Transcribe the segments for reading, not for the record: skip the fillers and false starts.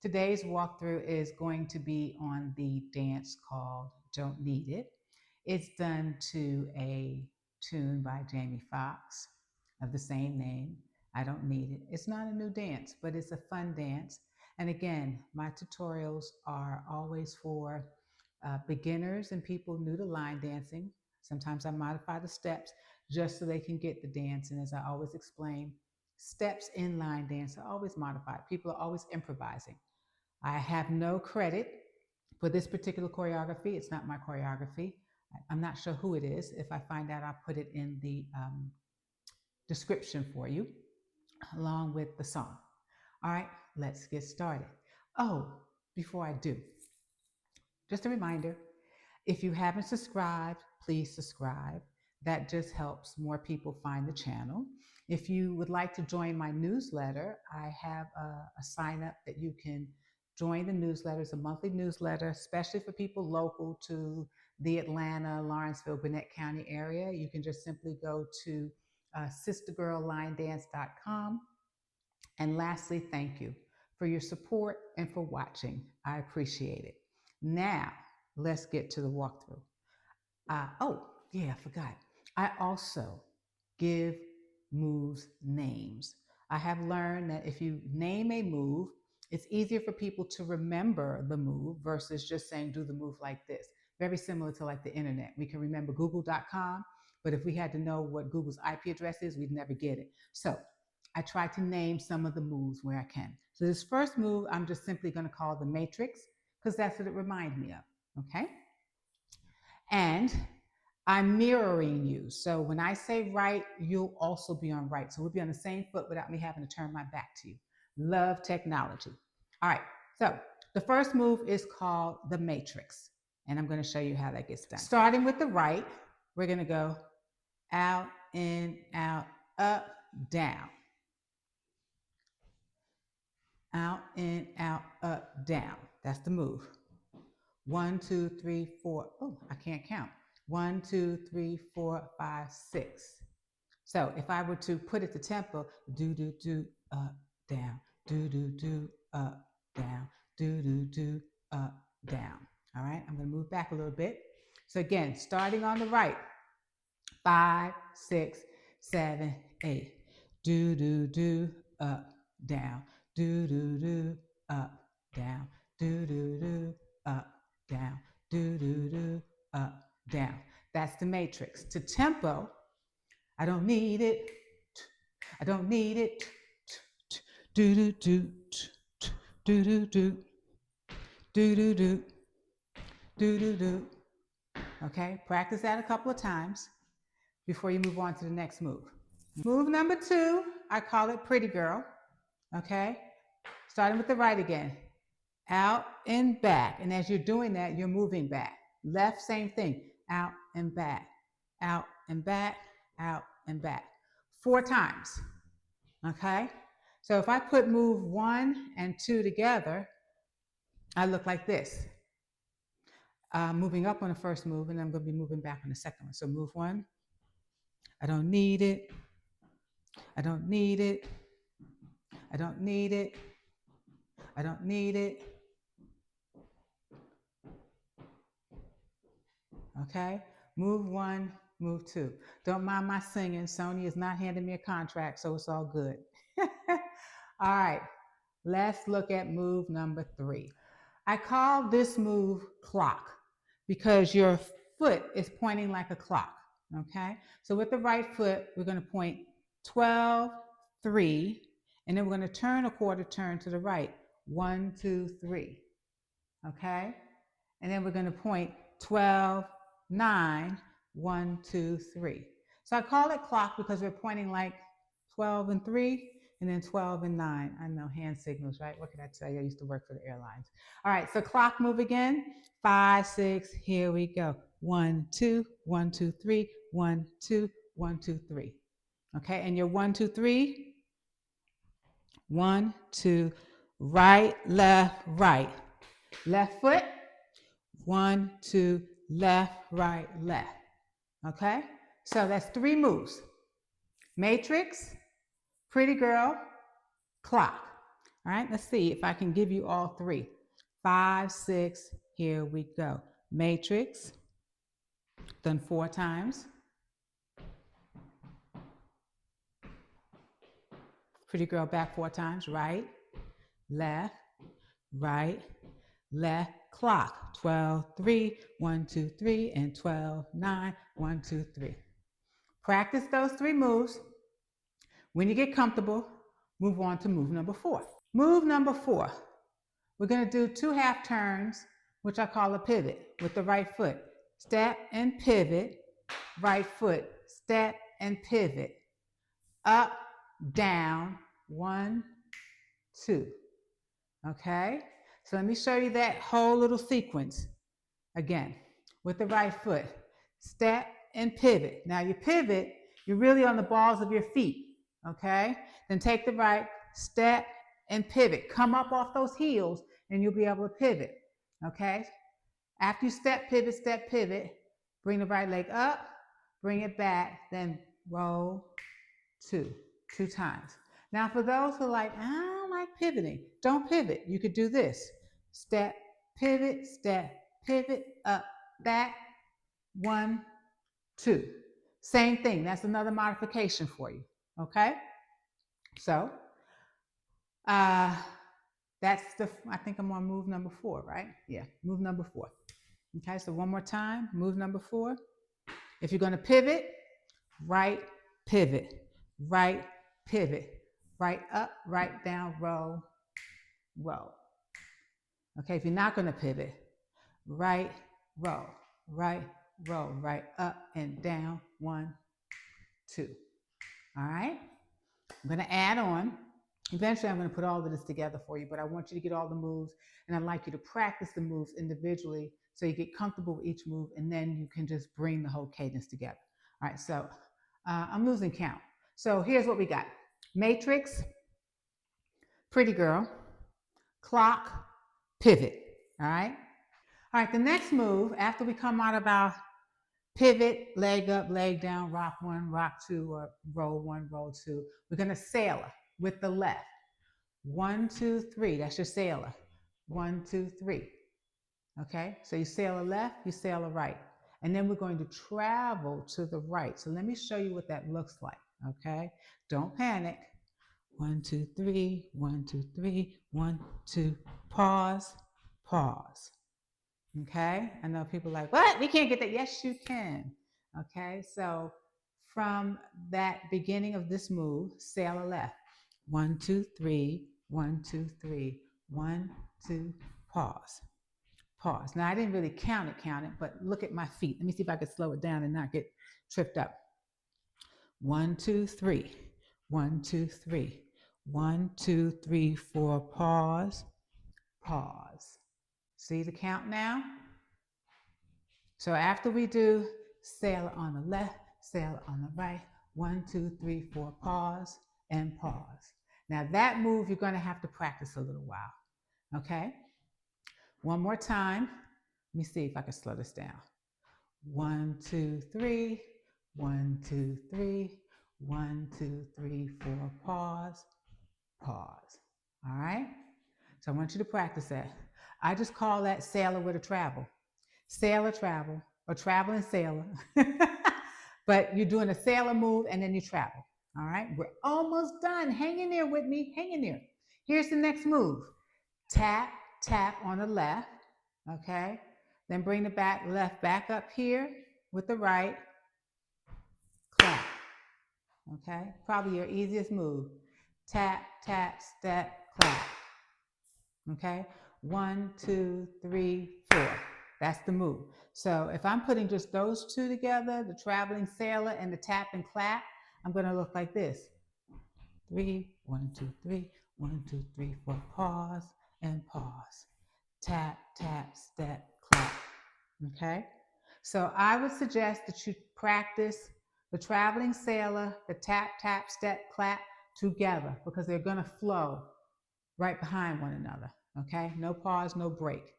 Today's walkthrough is going to be on the dance called Don't Need It. It's done to a tune by Jamie Foxx of the same name, I Don't Need It. It's not a new dance, but it's a fun dance. And again, my tutorials are always for beginners and people new to line dancing. Sometimes I modify the steps just so they can get the dance. And as I always explain, steps in line dance are always modified. People are always improvising. I have no credit for this particular choreography. It's not my choreography. I'm not sure who it is. If I find out, I'll put it in the description for you, along with the song. All right, let's get started. Oh, before I do, just a reminder, if you haven't subscribed, please subscribe. That just helps more people find the channel. If you would like to join my newsletter, I have a sign up that you can join the newsletter. It's a monthly newsletter, especially for people local to the Atlanta, Lawrenceville, Gwinnett County area. You can just simply go to sistergirllinedance.com. And lastly, thank you for your support and for watching. I appreciate it. Now, let's get to the walkthrough. Oh, yeah, I forgot. I also give moves names. I have learned that if you name a move, it's easier for people to remember the move versus just saying, do the move like this. Very similar to like the internet. We can remember google.com, but if we had to know what Google's IP address is, we'd never get it. So I try to name some of the moves where I can. So this first move, I'm just simply going to call the matrix because that's what it reminds me of, okay? And I'm mirroring you. So when I say right, you'll also be on right. So we'll be on the same foot without me having to turn my back to you. Love technology. All right, so the first move is called the matrix. And I'm going to show you how that gets done. Starting with the right, we're going to go out, in, out, up, down. Out, in, out, up, down. That's the move. 1, 2, 3, 4. Oh, I can't count. 1, 2, 3, 4, 5, 6. So if I were to put it to tempo, do, do, do, up, down, do, do, do, up, down, do, do, do, up, down. All right, I'm going to move back a little bit. So again, starting on the right, 5, 6, 7, 8. Do, do, do, up, down, do, do, do, up, down, do, do, do, up, down, do, do, do, up, down. That's the matrix. To tempo, I don't need it, I don't need it, do, do, do, do, do, do, do, do, do, do, do, do. Okay, practice that a couple of times before you move on to the next move. Move number 2, I call it Pretty Girl. Okay, starting with the right again. Out and back. And as you're doing that, you're moving back. Left, same thing. Out and back. Out and back. Out and back. 4 times. Okay, so if I put move 1 and 2 together, I look like this. Moving up on the first move, and I'm going to be moving back on the second one. So move 1. I don't need it. I don't need it. I don't need it. I don't need it. Okay, move 1, move 2. Don't mind my singing. Sony is not handing me a contract, so it's all good. All right, let's look at move number 3. I call this move clock because your foot is pointing like a clock. Okay, so with the right foot, we're going to point 12, 3, and then we're going to turn a quarter turn to the right. 1, 2, 3. Okay, and then we're going to point 12, 9, 1, 2, 3. So I call it clock because we're pointing like 12 and 3, and then 12 and 9. I know, hand signals, right? What can I tell you? I used to work for the airlines. All right, so clock move again. 5, 6, here we go. 1, 2, 1, 2, 3, 1, 2, 1, 2, 3. Okay, and your 1, 2, 3. 1, 2, right, left, right. Left foot. 1, 2, left, right, left. Okay, so that's 3 moves. Matrix, Pretty Girl, clock. All right, let's see if I can give you all three. 5, 6, here we go. Matrix, done 4 times. Pretty girl back 4 times. Right, left, right, left. Clock. 12, 3, 1, 2, 3, and 12, 9, 1, 2, 3. Practice those 3 moves. When you get comfortable, move on to move number 4. Move number 4. We're going to do 2 half turns, which I call a pivot with the right foot. Step and pivot, right foot. Step and pivot. Up, down, 1, 2. Okay? So let me show you that whole little sequence again with the right foot. Step and pivot. Now you pivot, you're really on the balls of your feet. Okay? Then take the right, step and pivot. Come up off those heels and you'll be able to pivot. Okay? After you step, pivot, bring the right leg up, bring it back, then roll 2 times. Now for those who are like, I don't like pivoting, don't pivot. You could do this. Step, pivot, up, back, 1, 2. Same thing, that's another modification for you, okay? So, that's I think I'm on move number 4, right? Yeah, move number 4. Okay, so one more time, move number 4. If you're gonna pivot, right pivot, right pivot, right up, right down, row, row. Okay, if you're not gonna pivot, right row, right row, right up and down, 1, 2. All right, I'm gonna add on. Eventually, I'm going to put all of this together for you, but I want you to get all the moves, and I'd like you to practice the moves individually so you get comfortable with each move, and then you can just bring the whole cadence together. All right, so I'm losing count. So here's what we got. Matrix, pretty girl, clock, pivot. All right? All right, the next move, after we come out of our pivot, leg up, leg down, rock 1, rock 2, or roll 1, roll 2, we're going to sailor with the left. 1, 2, 3. That's your sailor. 1, 2, 3. Okay, so you sail a left, you sail a right. And then we're going to travel to the right. So let me show you what that looks like. Okay, don't panic. 1, 2, 3, 1, 2, 3, 1, 2, pause, pause. Okay, I know people are like, what? We can't get that. Yes, you can. Okay, so from that beginning of this move, sail a left. 1, 2, 3, 1, 2, 3, 1, 2, pause. Pause. Now I didn't really count it, but look at my feet. Let me see if I could slow it down and not get tripped up. 1, 2, 3, 1, 2, 3, 1, 2, 3, 4, pause, pause. See the count now? So after we do sailor on the left, sailor on the right, 1, 2, 3, 4, pause, and pause. Now that move you're going to have to practice a little while, okay? One more time. Let me see if I can slow this down. 1, 2, 3, 1, 2, 3, 1, 2, 3, 4, pause, pause. All right? So I want you to practice that. I just call that sailor with a travel. Sailor travel, or traveling sailor. But you're doing a sailor move and then you travel. All right? We're almost done. Hang in there with me. Hang in there. Here's the next move. Tap, tap on the left. Okay? Then bring the left back up here with the right. Clap. Okay? Probably your easiest move. Tap, tap, step, clap. Okay? 1, 2, 3, 4. That's the move. So if I'm putting just those two together, the traveling sailor and the tap and clap, I'm going to look like this. 3, 1, 2, 3, 1, 2, 3, 4, pause and pause. Tap, tap, step, clap. Okay? So I would suggest that you practice the traveling sailor, the tap, tap, step, clap together because they're going to flow right behind one another. Okay? No pause, no break.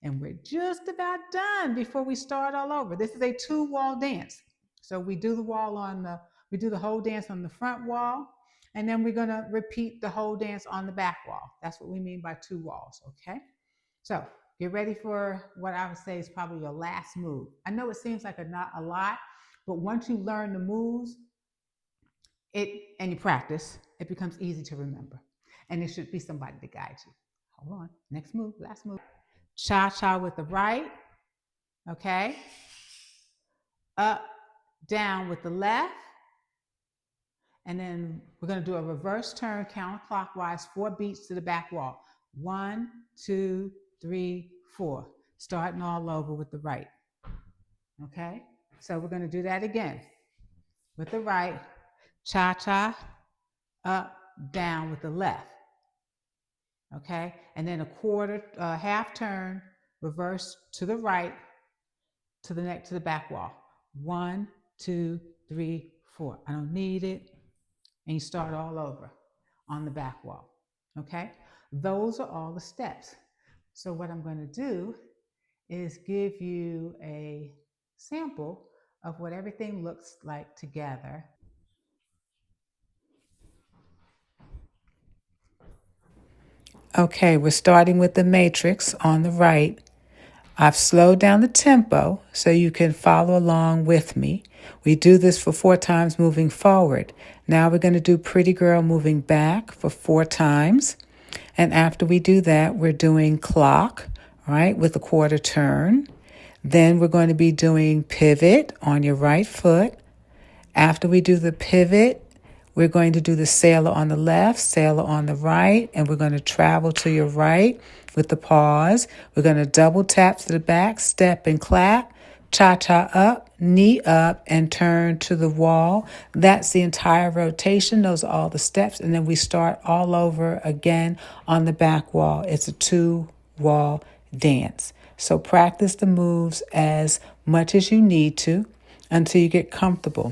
And we're just about done before we start all over. This is a 2-wall dance. So we do the whole dance on the front wall. And then we're going to repeat the whole dance on the back wall. That's what we mean by 2 walls, okay? So get ready for what I would say is probably your last move. I know it seems like not a lot, but once you learn the moves and you practice, it becomes easy to remember. And there should be somebody to guide you. Hold on. Next move, last move. Cha-cha with the right, okay? Up, down with the left. And then we're going to do a reverse turn counterclockwise, 4 beats to the back wall. 1, 2, 3, 4. Starting all over with the right. Okay? So we're going to do that again. With the right, cha-cha, up, down with the left. Okay? And then a half turn, reverse to the right, to the back wall. 1, 2, 3, 4. I don't need it. And you start all over on the back wall, okay? Those are all the steps. So what I'm going to do is give you a sample of what everything looks like together. Okay, we're starting with the matrix on the right. I've slowed down the tempo so you can follow along with me. We do this for 4 times moving forward. Now we're going to do Pretty Girl moving back for 4 times. And after we do that, we're doing clock, right, with a quarter turn. Then we're going to be doing pivot on your right foot. After we do the pivot, we're going to do the sailor on the left, sailor on the right, and we're going to travel to your right with the pause. We're going to double tap to the back, step and clap, cha-cha up, knee up, and turn to the wall. That's the entire rotation. Those are all the steps. And then we start all over again on the back wall. It's a 2-wall dance. So practice the moves as much as you need to until you get comfortable.